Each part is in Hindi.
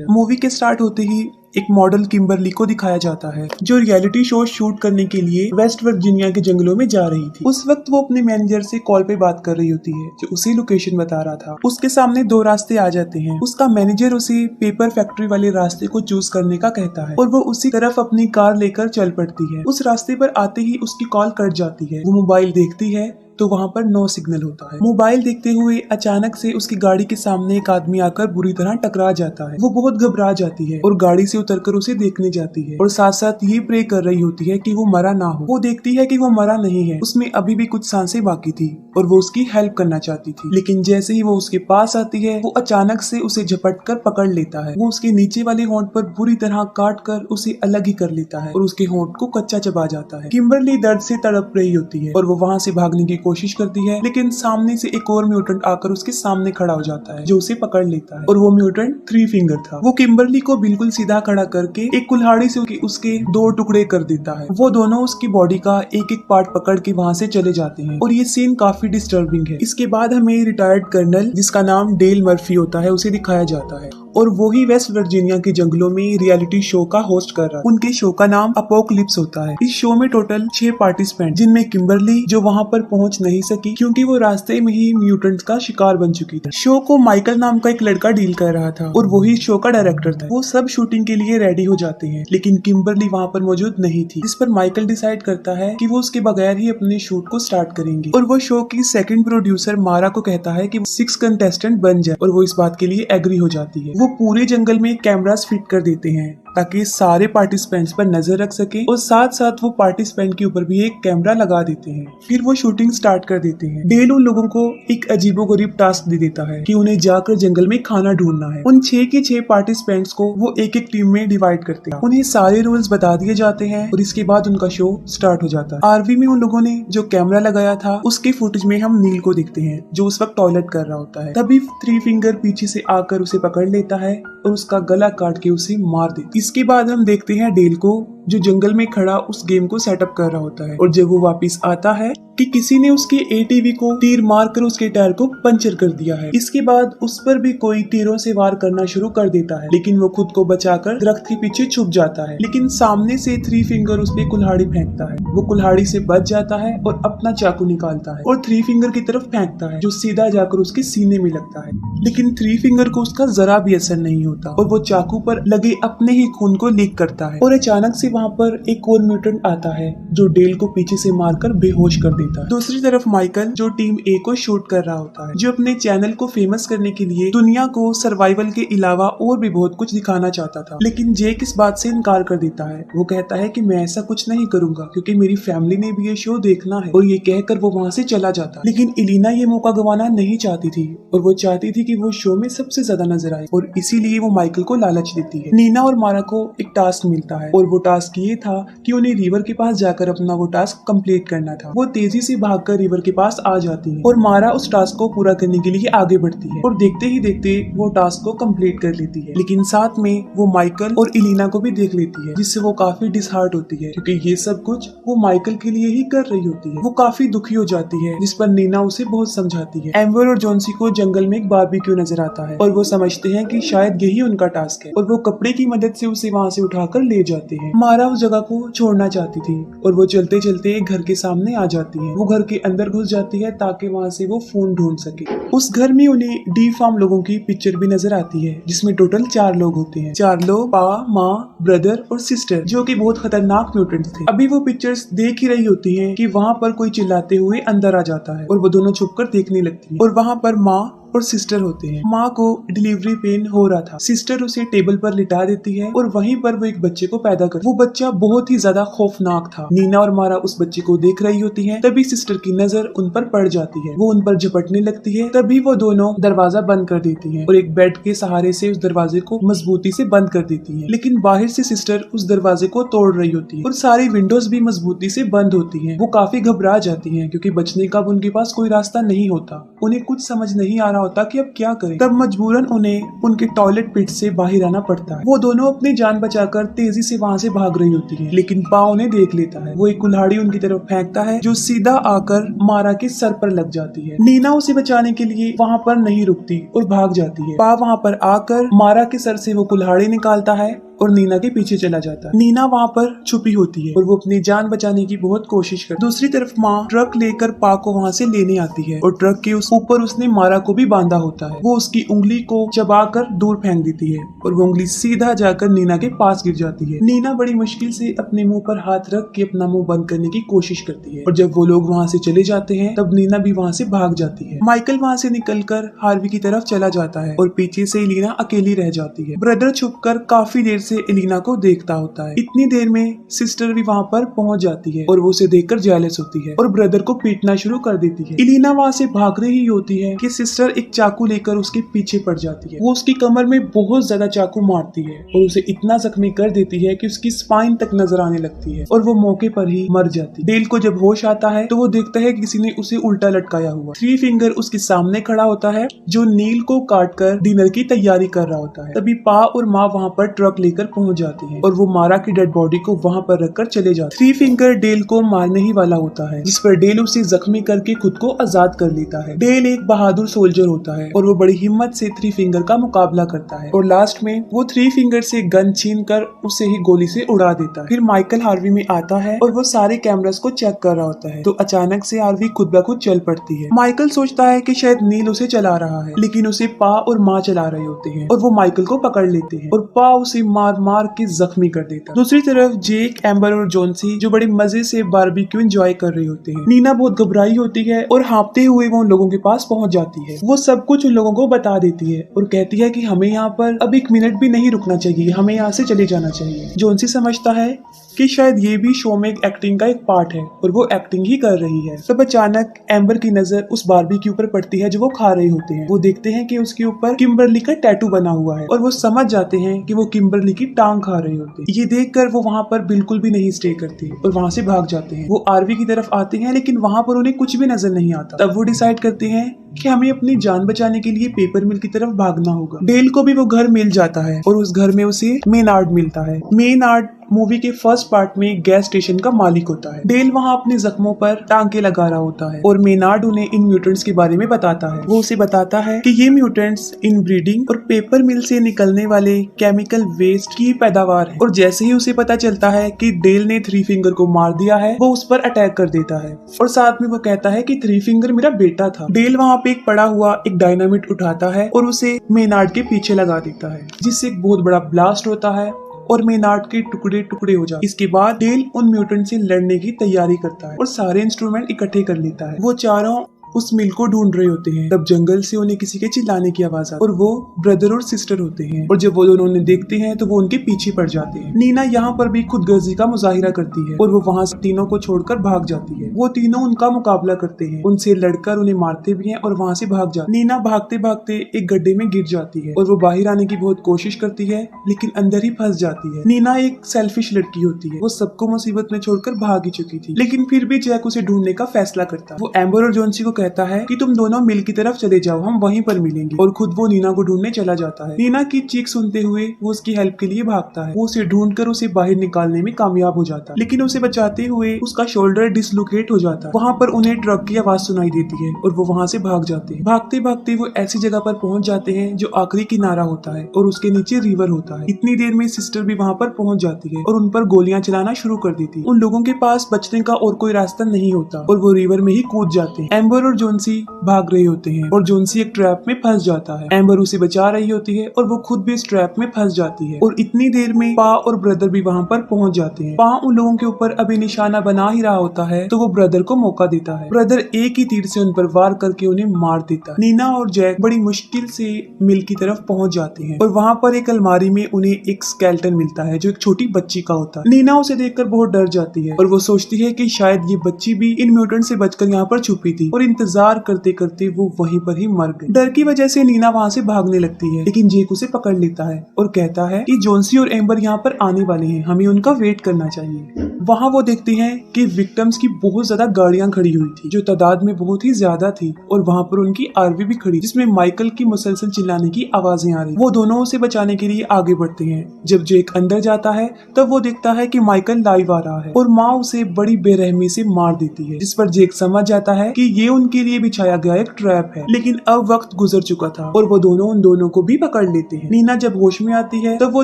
मूवी के स्टार्ट होते ही एक मॉडल किम्बरली को दिखाया जाता है जो रियलिटी शो शूट करने के लिए वेस्ट वर्जीनिया के जंगलों में जा रही थी। उस वक्त वो अपने मैनेजर से कॉल पे बात कर रही होती है जो उसी लोकेशन बता रहा था। उसके सामने दो रास्ते आ जाते हैं। उसका मैनेजर उसे पेपर फैक्ट्री वाले रास्ते को चूज करने का कहता है और वो उसी तरफ अपनी कार लेकर चल पड़ती है। उस रास्ते पर आते ही उसकी कॉल कट जाती है। वो मोबाइल देखती है तो वहाँ पर नो सिग्नल होता है। मोबाइल देखते हुए अचानक से उसकी गाड़ी के सामने एक आदमी आकर बुरी तरह टकरा जाता है। वो बहुत घबरा जाती है और गाड़ी से उतरकर उसे देखने जाती है और साथ साथ ये प्रे कर रही होती है कि वो मरा ना हो। वो देखती है कि वो मरा नहीं है, उसमें अभी भी कुछ सांसें बाकी थी और वो उसकी हेल्प करना चाहती थी। लेकिन जैसे ही वो उसके पास आती है वो अचानक से उसे झपट कर पकड़ लेता है। वो उसके नीचे वाले होंठ पर बुरी तरह काट कर उसे अलग ही कर लेता है और उसके होंठ को कच्चा चबा जाता है। किम्बरली दर्द से तड़प रही होती है और वो वहाँ से भागने की कोशिश करती है, लेकिन सामने से एक और म्यूटेंट आकर उसके सामने खड़ा हो जाता है जो उसे पकड़ लेता है और वो म्यूटेंट थ्री फिंगर था। वो किम्बरली को बिल्कुल सीधा खड़ा करके एक कुल्हाड़ी से उसके दो टुकड़े कर देता है। वो दोनों उसकी बॉडी का एक एक पार्ट पकड़ के वहाँ से चले जाते हैं और ये सीन काफी डिस्टर्बिंग है। इसके बाद हमें रिटायर्ड कर्नल जिसका नाम डेल मर्फी होता है उसे दिखाया जाता है और वो ही वेस्ट वर्जीनिया के जंगलों में रियलिटी शो का होस्ट कर रहा है। उनके शो का नाम अपोकलिप्स होता है। इस शो में टोटल 6 पार्टिसिपेंट जिनमें किम्बरली जो वहाँ पर पहुँच नहीं सकी क्योंकि वो रास्ते में ही म्यूटेंट्स का शिकार बन चुकी थी। शो को माइकल नाम का एक लड़का डील कर रहा था और वही शो का डायरेक्टर था। वो सब शूटिंग के लिए रेडी हो जाते हैं लेकिन किम्बरली वहाँ पर मौजूद नहीं थी, जिस पर माइकल डिसाइड करता है कि वो उसके बगैर ही अपने शूट को स्टार्ट करेंगे और वो शो की सेकंड प्रोड्यूसर मारा को कहता है कि 6 कंटेस्टेंट बन जाए और वो इस बात के लिए एग्री हो जाती है। वो पूरे जंगल में कैमरास फिट कर देते हैं ताकि सारे पार्टिसिपेंट्स पर नजर रख सके और साथ साथ वो पार्टिसिपेंट के ऊपर भी एक कैमरा लगा देते हैं। फिर वो शूटिंग स्टार्ट कर देते हैं। डेल उन लोगों को एक अजीबोगरीब टास्क दे देता है कि उन्हें जाकर जंगल में खाना ढूंढना है। उन 6 के 6 पार्टिसिपेंट्स को वो एक एक टीम में डिवाइड करते हैं। उन्हें सारे रूल्स बता दिए जाते हैं और इसके बाद उनका शो स्टार्ट हो जाता है। आरवी में उन लोगों ने जो कैमरा लगाया था उसके फुटेज में हम नील को देखते हैं जो उस वक्त टॉयलेट कर रहा होता है। तभी थ्री फिंगर पीछे से आकर उसे पकड़ लेता है और उसका गला काट के उसे मार देता है। इसके बाद हम देखते हैं डेल को जो जंगल में खड़ा उस गेम को सेटअप कर रहा होता है और जब वो वापस आता है कि किसी ने उसके एटीवी को तीर मारकर उसके टायर को पंचर कर दिया है। इसके बाद उस पर भी कोई तीरों से वार करना शुरू कर देता है लेकिन वो खुद को बचाकर दरख्त के पीछे छुप जाता है। लेकिन सामने से थ्री फिंगर उस पे कुल्हाड़ी फेंकता है। वो कुल्हाड़ी से बच जाता है और अपना चाकू निकालता है और थ्री फिंगर की तरफ फेंकता है जो सीधा जाकर उसके सीने में लगता है। लेकिन थ्री फिंगर को उसका जरा भी असर नहीं होता और वो चाकू पर लगे अपने ही खून को लीक करता है और अचानक से वहाँ पर एक और म्यूटेंट आता है जो डेल को पीछे से मारकर बेहोश कर देता है। दूसरी तरफ माइकल जो टीम ए को शूट कर रहा होता है जो अपने चैनल को फेमस करने के लिए दुनिया को सर्वाइवल के अलावा और भी बहुत कुछ दिखाना चाहता था, लेकिन जेक इस बात से इनकार कर देता है। वो कहता है कि मैं ऐसा कुछ नहीं करूंगा क्योंकि मेरी फैमिली ने भी ये शो देखना है और ये कहकर वो वहाँ से चला जाता। लेकिन इलीना ये मौका गंवाना नहीं चाहती थी और वो चाहती थी कि वो शो में सबसे ज्यादा नजर आए और इसीलिए वो माइकल को लालच देती है। नीना और मारा को एक टास्क मिलता है और वो टास्क ये था कि उन्हें रिवर के पास जाकर अपना वो टास्क कंप्लीट करना था। वो तेजी से भागकर रिवर के पास आ जाती है और मारा उस टास्क को पूरा करने के लिए आगे बढ़ती है और देखते ही देखते वो टास्क को कंप्लीट कर लेती है। लेकिन साथ में वो माइकल और इलीना को भी देख लेती है जिससे वो काफी डिसहार्ट होती है क्योंकि ये सब कुछ वो माइकल के लिए ही कर रही होती है। वो काफी दुखी हो जाती है जिस पर नीना उसे बहुत समझाती है। एम्बर और जॉन्सी को जंगल में एक बारबेक्यू नजर आता है और वो समझते हैं कि शायद यही उनका टास्क है और वो कपड़े की मदद से उसे वहाँ से उठाकर ले जाते हैं। मारा उस जगह को छोड़ना चाहती थी और वो चलते चलते एक घर के सामने आ जाती है। वो घर के अंदर घुस जाती है ताकि वहाँ से वो फोन ढूंढ सके। उस घर में उन्हें डी फार्म लोगों की पिक्चर भी नजर आती है जिसमें टोटल 4 लोग होते हैं। 4 लोग पा, माँ, ब्रदर और सिस्टर जो कि बहुत खतरनाक म्यूटेंट्स थे। अभी वो पिक्चर्स देख ही रही होती है कि वहाँ पर कोई चिल्लाते हुए अंदर आ जाता है और वो दोनों छुपकर देखने लगती है और वहाँ पर माँ और सिस्टर होते हैं। माँ को डिलीवरी पेन हो रहा था। सिस्टर उसे टेबल पर लिटा देती है और वहीं पर वो एक बच्चे को पैदा कर। वो बच्चा बहुत ही ज्यादा खौफनाक था। नीना और मारा उस बच्चे को देख रही होती हैं, तभी सिस्टर की नजर उन पर पड़ जाती है। वो उन पर झपटने लगती है, तभी वो दोनों दरवाजा बंद कर देती है और एक बेड के सहारे से उस दरवाजे को मजबूती से बंद कर देती है। लेकिन बाहर से सिस्टर उस दरवाजे को तोड़ रही होती है और सारी विंडोज भी मजबूती से बंद होती है। वो काफी घबरा जाती है क्योंकि बचने का उनके पास कोई रास्ता नहीं होता। उन्हें कुछ समझ नहीं आ रहा होता कि अब क्या करें। तब मजबूरन उन्हें उनके टॉयलेट पिट से बाहर आना पड़ता है। वो दोनों अपनी जान बचाकर तेजी से वहाँ से भाग रही होती है, लेकिन पा उन्हें देख लेता है। वो एक कुल्हाड़ी उनकी तरफ फेंकता है जो सीधा आकर मारा के सर पर लग जाती है। नीना उसे बचाने के लिए वहाँ पर नहीं रुकती और भाग जाती है। पा वहाँ पर आकर मारा के सर से वो कुल्हाड़ी निकालता है और नीना के पीछे चला जाता है। नीना वहाँ पर छुपी होती है और वो अपनी जान बचाने की बहुत कोशिश करती है। दूसरी तरफ माँ ट्रक लेकर पा को वहाँ से लेने आती है और ट्रक के ऊपर उसने मारा को भी बांधा होता है। वो उसकी उंगली को चबाकर दूर फेंक देती है और वो उंगली सीधा जाकर नीना के पास गिर जाती है। नीना बड़ी मुश्किल से अपने मुंह पर हाथ रख के अपना मुंह बंद करने की कोशिश करती है और जब वो लोग वहाँ से चले जाते हैं तब नीना भी वहाँ से भाग जाती है। माइकल वहाँ से निकलकर हार्वी की तरफ चला जाता है और पीछे से एलिना अकेली रह जाती है। ब्रदर छुपकर काफी देर से एलिना को देखता होता है। इतनी देर में सिस्टर भी वहाँ पर पहुँच जाती है और वो उसे देखकर जेलस होती है और ब्रदर को पीटना शुरू कर देती है। एलिना वहाँ से भाग रही होती है कि सिस्टर एक चाकू लेकर उसके पीछे पड़ जाती है। वो उसकी कमर में बहुत ज्यादा चाकू मारती है और उसे इतना जख्मी कर देती है कि उसकी स्पाइन तक नजर आने लगती है और वो मौके पर ही मर जाती है। डेल को जब होश आता है तो वो देखता है किसी ने उसे उल्टा लटकाया हुआ। थ्री फिंगर उसके सामने खड़ा होता है जो नील को काटकर डिनर की तैयारी कर रहा होता है। तभी पा और माँ वहाँ पर ट्रक लेकर पहुँच जाती है और वो मारा की डेड बॉडी को वहाँ पर रखकर चले जाते। थ्री फिंगर डेल को मारने ही वाला होता है, जिस पर डेल उसे जख्मी करके खुद को आजाद कर लेता है। डेल एक बहादुर सोल्जर होता है और वो बड़ी हिम्मत से थ्री फिंगर का मुकाबला करता है और लास्ट में वो थ्री फिंगर से गन छीन कर उसे ही गोली से उड़ा देता है। फिर माइकल हार्वी में आता है और वो सारे कैमरास को चेक कर रहा होता है तो अचानक से हार्वी खुद ब खुद चल पड़ती है। माइकल सोचता है कि शायद नील उसे चला रहा है, लेकिन उसे पा और माँ चला रहे होते हैं और वो माइकल को पकड़ लेते हैं और पा उसे मार मार के जख्मी कर देता है। दूसरी तरफ जेक, एम्बर और जोन्सी जो बड़े मजे से बारबेक्यू एंजॉय कर रहे होते हैं। नीना बहुत घबराई होती है और हाँपते हुए वो उन लोगों के पास पहुंच जाती है। वो सब कुछ उन लोगों को बता देती है और कहती है कि हमें यहाँ पर अब एक मिनट भी नहीं रुकना चाहिए, हमें यहाँ से चले जाना चाहिए। जोन्सी समझता है कि शायद ये भी शो में एक्टिंग का एक पार्ट है और वो एक्टिंग ही कर रही है। तब अचानक एम्बर की नजर उस बारबेक्यू पर पड़ती है जो वो खा रहे होते हैं। वो देखते हैं कि उसके ऊपर किम्बरली का टैटू बना हुआ है और वो समझ जाते हैं कि वो किम्बरली की टांग खा रहे होते हैं। ये देखकर वो वहाँ पर बिल्कुल भी नहीं स्टे करते और वहाँ से भाग जाते हैं। वो आरवी की तरफ आते हैं लेकिन वहाँ पर उन्हें कुछ भी नजर नहीं आता। तब वो डिसाइड करते हैं कि हमें अपनी जान बचाने के लिए पेपर मिल की तरफ भागना होगा। डेल को भी वो घर मिल जाता है और उस घर में उसे मेनार्ड मिलता है। मेनार्ड मूवी के फर्स्ट पार्ट में गैस स्टेशन का मालिक होता है। डेल वहाँ अपने जख्मों पर टांके लगा रहा होता है और मेनार्ड उन्हें इन म्यूटेंट्स के बारे में बताता है। वो उसे बताता है कि ये म्यूटेंट्स इन ब्रीडिंग और पेपर मिल से निकलने वाले केमिकल वेस्ट की पैदावार है। और जैसे ही उसे पता चलता है कि डेल ने थ्री फिंगर को मार दिया है, वो उस पर अटैक कर देता है और साथ में वो कहता है कि थ्री फिंगर मेरा बेटा था। डेल वहाँ पे एक पड़ा हुआ एक डायनामिट उठाता है और उसे मेनार्ड के पीछे लगा देता है, जिससे एक बहुत बड़ा ब्लास्ट होता है और मेनार्ड के टुकड़े टुकड़े हो जाते। इसके बाद डेल उन म्यूटेंट से लड़ने की तैयारी करता है और सारे इंस्ट्रूमेंट इकट्ठे कर लेता है। वो चारों उस मिल को ढूंढ रहे होते हैं। तब जंगल से उन्हें किसी के चिल्लाने की आवाज आती है और वो ब्रदर और सिस्टर होते हैं और जब वो दोनों उन्हें देखते हैं तो वो उनके पीछे पड़ जाते हैं। नीना यहाँ पर भी खुदगर्जी का मुजाहिरा करती है और वो वहाँ से तीनों को छोड़कर भाग जाती है। वो तीनों उनका मुकाबला करते हैं, उनसे लड़कर उन्हें मारते भी हैं और वहाँ से भाग जाते। नीना भागते भागते एक गड्ढे में गिर जाती है और वो बाहर आने की बहुत कोशिश करती है लेकिन अंदर ही फंस जाती है। नीना एक सेल्फिश लड़की होती है, वो सबको मुसीबत में छोड़कर भाग ही चुकी थी, लेकिन फिर भी जैक उसे ढूंढने का फैसला करता है। वो एम्बर और जोन्सी को कहता है कि तुम दोनों मिल की तरफ चले जाओ, हम वहीं पर मिलेंगे, और खुद वो नीना को ढूंढने चला जाता है। नीना की चीख सुनते हुए वो उसकी हेल्प के लिए भागता है। वो उसे ढूंढकर उसे बाहर निकालने में कामयाब हो जाता है, लेकिन उसे बचाते हुए उसका शोल्डर डिसलोकेट हो जाता है। वहाँ पर उन्हें ट्रक की आवाज सुनाई देती है और वो वहाँ से भाग जाते हैं। भागते भागते वो ऐसी जगह पर पहुंच जाते हैं जो आखिरी किनारा होता है और उसके नीचे रिवर होता है। इतनी देर में सिस्टर भी वहाँ पर पहुंच जाती है और उन पर गोलियां चलाना शुरू कर देती है। उन लोगों के पास बचने का और कोई रास्ता नहीं होता और वो रिवर में ही कूद जाते हैं। एम्बर और जोन्सी भाग रहे होते हैं और जोन्सी एक ट्रैप में फंस जाता है। एम्बर उसे बचा रही होती है और वो खुद भी इस ट्रैप में फंस जाती है और इतनी देर में पा और ब्रदर भी वहाँ पर पहुँच जाते हैं। पा उन लोगों के ऊपर अभी निशाना बना ही रहा होता है तो वो ब्रदर को मौका देता है। ब्रदर एक ही तीर से उन पर वार करके उन्हें मार देता है। नीना और जैक बड़ी मुश्किल से मिल की तरफ पहुँच जाते हैं और वहाँ पर एक अलमारी में उन्हें एक स्केलेटन मिलता है जो एक छोटी बच्ची का होता है। नीना उसे देखकर बहुत डर जाती है और वो सोचती है कि शायद ये बच्ची भी इन म्यूटेंट से बचकर यहाँ पर छुपी थी और इंतजार करते करते वो वहीं पर ही मर गई। डर की वजह से नीना वहाँ से भागने लगती है, लेकिन जेक उसे पकड़ लेता है और कहता है कि जोन्सी और एम्बर यहाँ पर आने वाले हैं, हमें उनका वेट करना चाहिए। वहाँ वो देखते हैं कि विक्टिम्स की बहुत ज्यादा गाड़ियां खड़ी हुई थी जो तादाद में बहुत ही ज्यादा थी और वहाँ पर उनकी आरवी भी खड़ी जिसमें माइकल की मुसलसल चिल्लाने की आवाजें आ रही। वो दोनों उसे बचाने के लिए आगे बढ़ते हैं। जब जेक अंदर जाता है तब वो देखता है कि माइकल लाइव आ रहा है और माँ उसे बड़ी बेरहमी से मार देती है, जिस पर जेक समझ जाता है कि ये उनके लिए बिछाया गया एक ट्रैप है। लेकिन अब वक्त गुजर चुका था और वो दोनों उन दोनों को भी पकड़ लेते हैं। नीना जब होश में आती है तब वो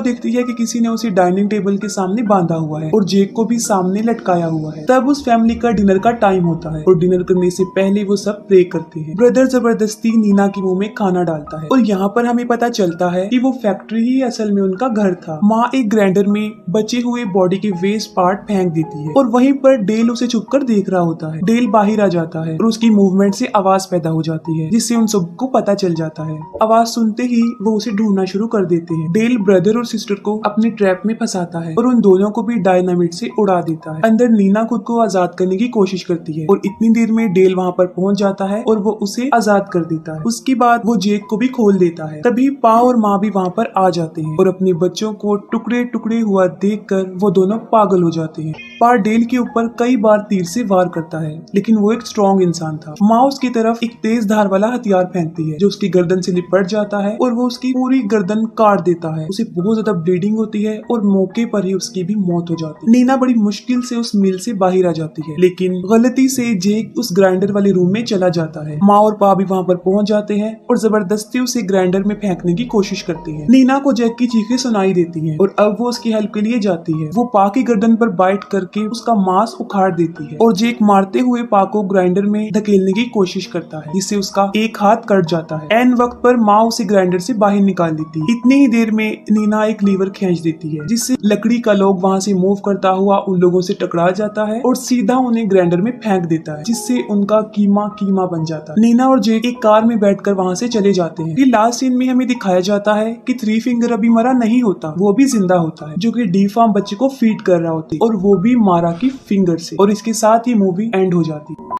देखती है कि किसी ने उसे डाइनिंग टेबल के सामने बांधा हुआ है और जेक को भी सामने लटकाया हुआ है। तब उस फैमिली का डिनर का टाइम होता है और डिनर करने से पहले वो सब प्रे करते हैं। ब्रदर जबरदस्ती नीना के मुंह में खाना डालता है और यहाँ पर हमें पता चलता है कि वो फैक्ट्री ही असल में उनका घर था। माँ एक ग्राइंडर में बचे हुए बॉडी के वेस्ट पार्ट फेंक देती है और वहीं पर डेल उसे छुपकर देख रहा होता है। डेल बाहर आ जाता है और उसकी मूवमेंट से आवाज पैदा हो जाती है जिससे उन सबको पता चल जाता है। आवाज सुनते ही वो उसे ढूंढना शुरू कर देते हैं। डेल ब्रदर और सिस्टर को अपने ट्रैप में फंसाता है और उन दोनों को भी डायनामिट से उड़ा देता है। अंदर नीना खुद को आजाद करने की कोशिश करती है और इतनी देर में डेल वहाँ पर पहुँच जाता है और वो उसे आजाद कर देता है। उसके बाद वो जेक को भी खोल देता है। तभी पा और माँ भी वहाँ पर आ जाते हैं और अपने बच्चों को टुकड़े टुकड़े हुआ देखकर वो दोनों पागल हो जाते हैं। पा डेल के ऊपर कई बार तीर से वार करता है लेकिन वो एक स्ट्रॉन्ग इंसान था। माँ उसकी तरफ एक तेज धार वाला हथियार फेंकती है जो उसकी गर्दन से लिपट जाता है और वो उसकी पूरी गर्दन काट देता है। उसे बहुत ज्यादा ब्लीडिंग होती है और मौके पर ही उसकी भी मौत हो जाती है। नीना बड़ी मुश्किल से उस मिल से बाहर आ जाती है लेकिन गलती से जेक उस ग्राइंडर वाले रूम में चला जाता है। माँ और पा भी वहाँ पर पहुँच जाते हैं और जबरदस्ती उसे ग्राइंडर में फेंकने की कोशिश करती है। नीना को जेक की चीखें सुनाई देती हैं और अब वो उसकी हेल्प के लिए जाती है। वो पा की गर्दन पर बाइट करके उसका मांस उखाड़ देती है और जेक मारते हुए पा को ग्राइंडर में धकेलने की कोशिश करता है जिससे उसका एक हाथ कट जाता है। एन वक्त पर माँ उसे ग्राइंडर से बाहर निकाल देती है। इतनी ही देर में नीना एक लीवर खींच देती है जिससे लकड़ी का लोग वहाँ से मूव करता हुआ उन लोगों से टकरा जाता है और सीधा उन्हें ग्राइंडर में फेंक देता है जिससे उनका कीमा कीमा बन जाता है। नीना और जेक एक कार में बैठकर वहाँ से चले जाते हैं। फिर लास्ट सीन में हमें दिखाया जाता है कि थ्री फिंगर अभी मरा नहीं होता, वो भी जिंदा होता है जो कि डी फार्म बच्चे को फीड कर रहा होता है और वो भी मारा की फिंगर से। और इसके साथ ही मूवी एंड हो जाती है।